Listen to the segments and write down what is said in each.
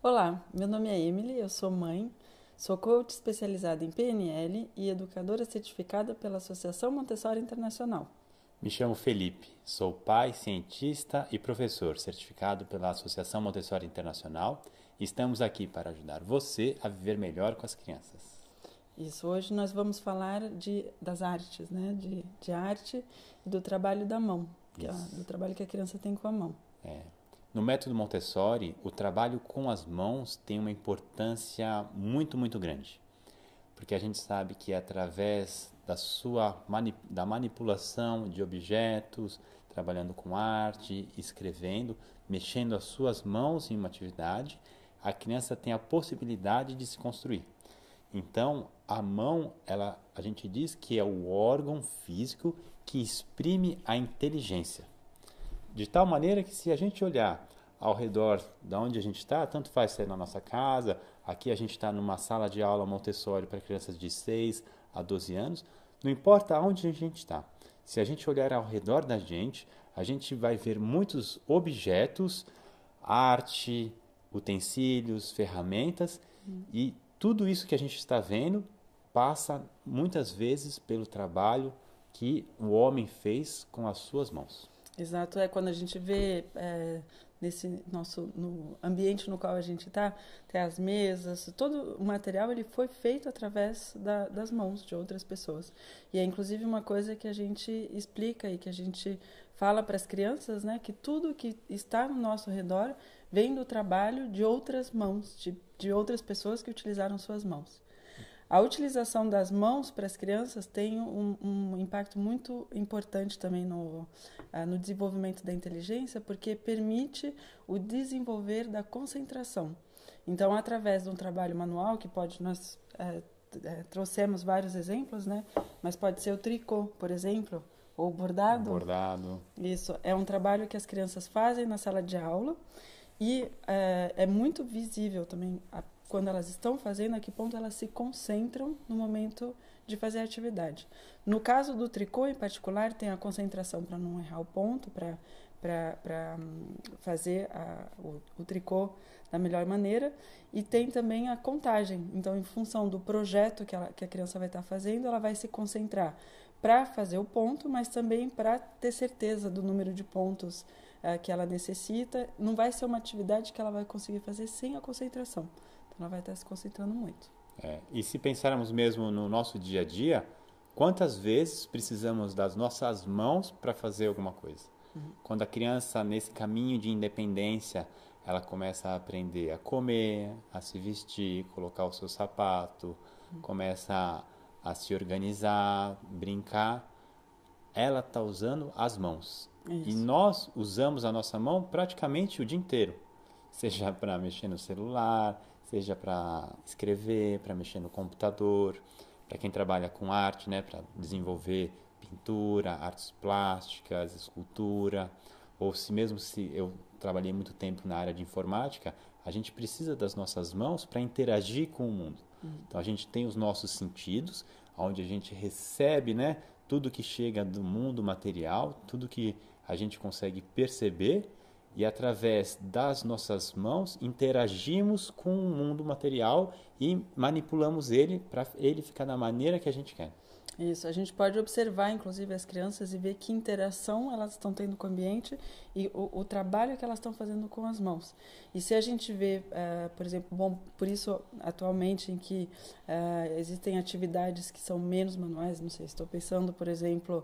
Olá, meu nome é Emily, eu sou mãe, sou coach especializada em PNL e educadora certificada pela Associação Montessori Internacional. Me chamo Felipe, sou pai, cientista e professor certificado pela Associação Montessori Internacional e estamos aqui para ajudar você a viver melhor com as crianças. Isso, hoje nós vamos falar das artes, né? De arte e do trabalho da mão, do trabalho que a criança tem com a mão. No método Montessori, o trabalho com as mãos tem uma importância muito grande, porque a gente sabe que é através da manipulação de objetos, trabalhando com arte, escrevendo, mexendo as suas mãos em uma atividade, a criança tem a possibilidade de se construir. Então, a mão, a gente diz que é o órgão físico que exprime a inteligência. De tal maneira que se a gente olhar ao redor de onde a gente está, tanto faz ser na nossa casa, aqui a gente está numa sala de aula Montessori para crianças de 6 a 12 anos, não importa onde a gente está. Se a gente olhar ao redor da gente, a gente vai ver muitos objetos, arte, utensílios, ferramentas e tudo isso que a gente está vendo passa muitas vezes pelo trabalho que o homem fez com as suas mãos. Exato, é quando a gente vê no ambiente no qual a gente está, tem as mesas, todo o material ele foi feito através das mãos de outras pessoas. E é inclusive uma coisa que a gente explica e que a gente fala para as crianças, né, que tudo que está no nosso redor vem do trabalho de outras mãos, de outras pessoas que utilizaram suas mãos. A utilização das mãos para as crianças tem um impacto muito importante também no desenvolvimento da inteligência, porque permite o desenvolver da concentração. Então, através de um trabalho manual, nós trouxemos vários exemplos, né? Mas pode ser o tricô, por exemplo, ou bordado. Bordado. Isso, é um trabalho que as crianças fazem na sala de aula e é muito visível também quando elas estão fazendo, a que ponto elas se concentram no momento de fazer a atividade. No caso do tricô, em particular, tem a concentração para não errar o ponto, para fazer o tricô da melhor maneira, e tem também a contagem. Então, em função do projeto que a criança vai estar fazendo, ela vai se concentrar para fazer o ponto, mas também para ter certeza do número de pontos que ela necessita. Não vai ser uma atividade que ela vai conseguir fazer sem a concentração. Ela vai estar se concentrando muito. E se pensarmos mesmo no nosso dia a dia, quantas vezes precisamos das nossas mãos para fazer alguma coisa? Quando a criança, nesse caminho de independência, ela começa a aprender a comer, a se vestir, colocar o seu sapato, começa a se organizar, brincar, ela está usando as mãos. Isso. E nós usamos a nossa mão praticamente o dia inteiro, seja para mexer no celular, seja para escrever, para mexer no computador, para quem trabalha com arte, né, para desenvolver pintura, artes plásticas, escultura, ou se eu trabalhei muito tempo na área de informática, a gente precisa das nossas mãos para interagir com o mundo. Então a gente tem os nossos sentidos, onde a gente recebe, né, tudo que chega do mundo material, tudo que a gente consegue perceber, e através das nossas mãos interagimos com o mundo material e manipulamos ele para ele ficar da maneira que a gente quer. Isso, a gente pode observar, inclusive, as crianças e ver que interação elas estão tendo com o ambiente e o trabalho que elas estão fazendo com as mãos. E se a gente vê, por exemplo, por isso, atualmente, em que existem atividades que são menos manuais, não sei, estou pensando, por exemplo,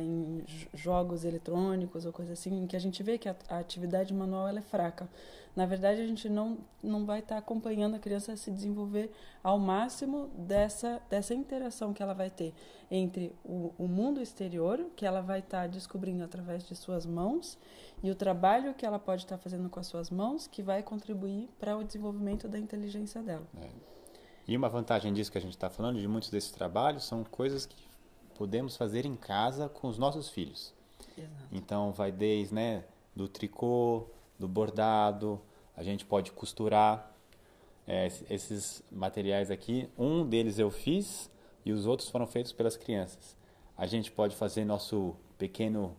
em jogos eletrônicos ou coisa assim, em que a gente vê que a atividade manual ela é fraca. Na verdade, a gente não vai estar acompanhando a criança a se desenvolver ao máximo dessa interação que ela vai ter entre o mundo exterior, que ela vai estar descobrindo através de suas mãos, e o trabalho que ela pode estar fazendo com as suas mãos, que vai contribuir para o desenvolvimento da inteligência dela. E uma vantagem disso que a gente está falando, de muitos desses trabalhos, são coisas que podemos fazer em casa com os nossos filhos. Exato. Então vai desde, né, do tricô, do bordado, a gente pode costurar esses materiais aqui. Um deles eu fiz e os outros foram feitos pelas crianças. A gente pode fazer nosso pequeno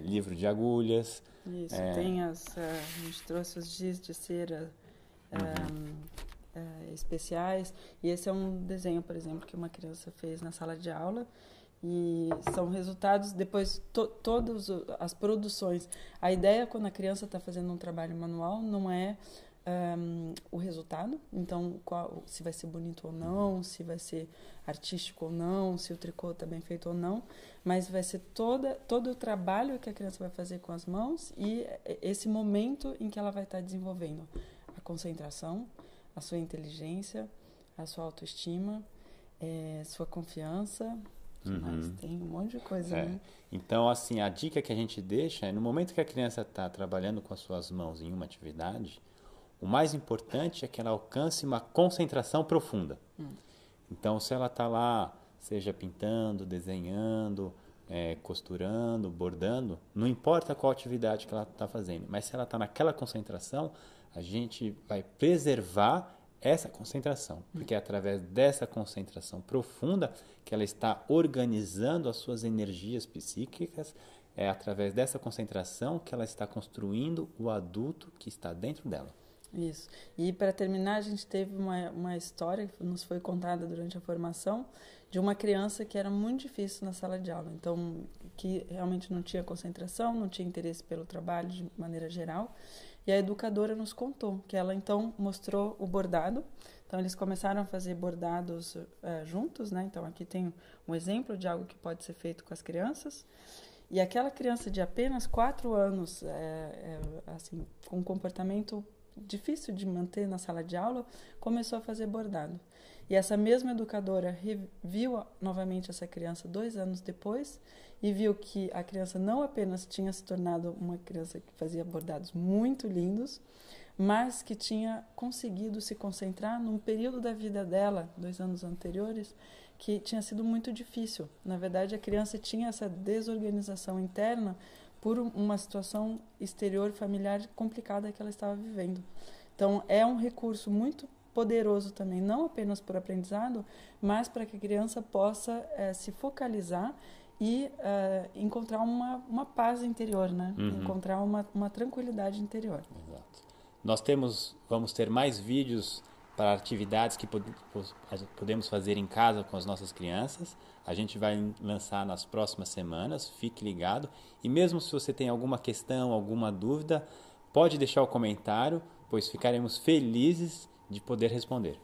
livro de agulhas. Isso, a gente trouxe os giz de cera especiais. E esse é um desenho, por exemplo, que uma criança fez na sala de aula. E são resultados, depois, todas as produções. A ideia, quando a criança está fazendo um trabalho manual, não é o resultado. Então, se vai ser bonito ou não, se vai ser artístico ou não, se o tricô está bem feito ou não, mas vai ser todo o trabalho que a criança vai fazer com as mãos e esse momento em que ela vai estar desenvolvendo a concentração, a sua inteligência, a sua autoestima, sua confiança. Mas tem um monte de coisa, né? Então, assim, a dica que a gente deixa é, no momento que a criança está trabalhando com as suas mãos em uma atividade, o mais importante é que ela alcance uma concentração profunda. Então, se ela está lá, seja pintando, desenhando, costurando, bordando, não importa qual atividade que ela está fazendo, mas se ela está naquela concentração, a gente vai preservar essa concentração, porque é através dessa concentração profunda que ela está organizando as suas energias psíquicas, é através dessa concentração que ela está construindo o adulto que está dentro dela. Isso. E para terminar, a gente teve uma história que nos foi contada durante a formação de uma criança que era muito difícil na sala de aula, então que realmente não tinha concentração, não tinha interesse pelo trabalho de maneira geral. E a educadora nos contou que ela então mostrou o bordado. Então eles começaram a fazer bordados juntos, né? Então aqui tem um exemplo de algo que pode ser feito com as crianças. E aquela criança de apenas 4 anos, assim, com um comportamento difícil de manter na sala de aula, começou a fazer bordado. E essa mesma educadora viu novamente essa criança 2 anos depois e viu que a criança não apenas tinha se tornado uma criança que fazia bordados muito lindos, mas que tinha conseguido se concentrar num período da vida dela, 2 anos anteriores, que tinha sido muito difícil. Na verdade, a criança tinha essa desorganização interna por uma situação exterior familiar complicada que ela estava vivendo. Então, é um recurso muito poderoso também, não apenas por aprendizado, mas para que a criança possa se focalizar e encontrar uma paz interior, né? Encontrar uma tranquilidade interior. Exato. Vamos ter mais vídeos para atividades que podemos fazer em casa com as nossas crianças. A gente vai lançar nas próximas semanas, fique ligado. E mesmo se você tem alguma questão, alguma dúvida, pode deixar o comentário, pois ficaremos felizes de poder responder.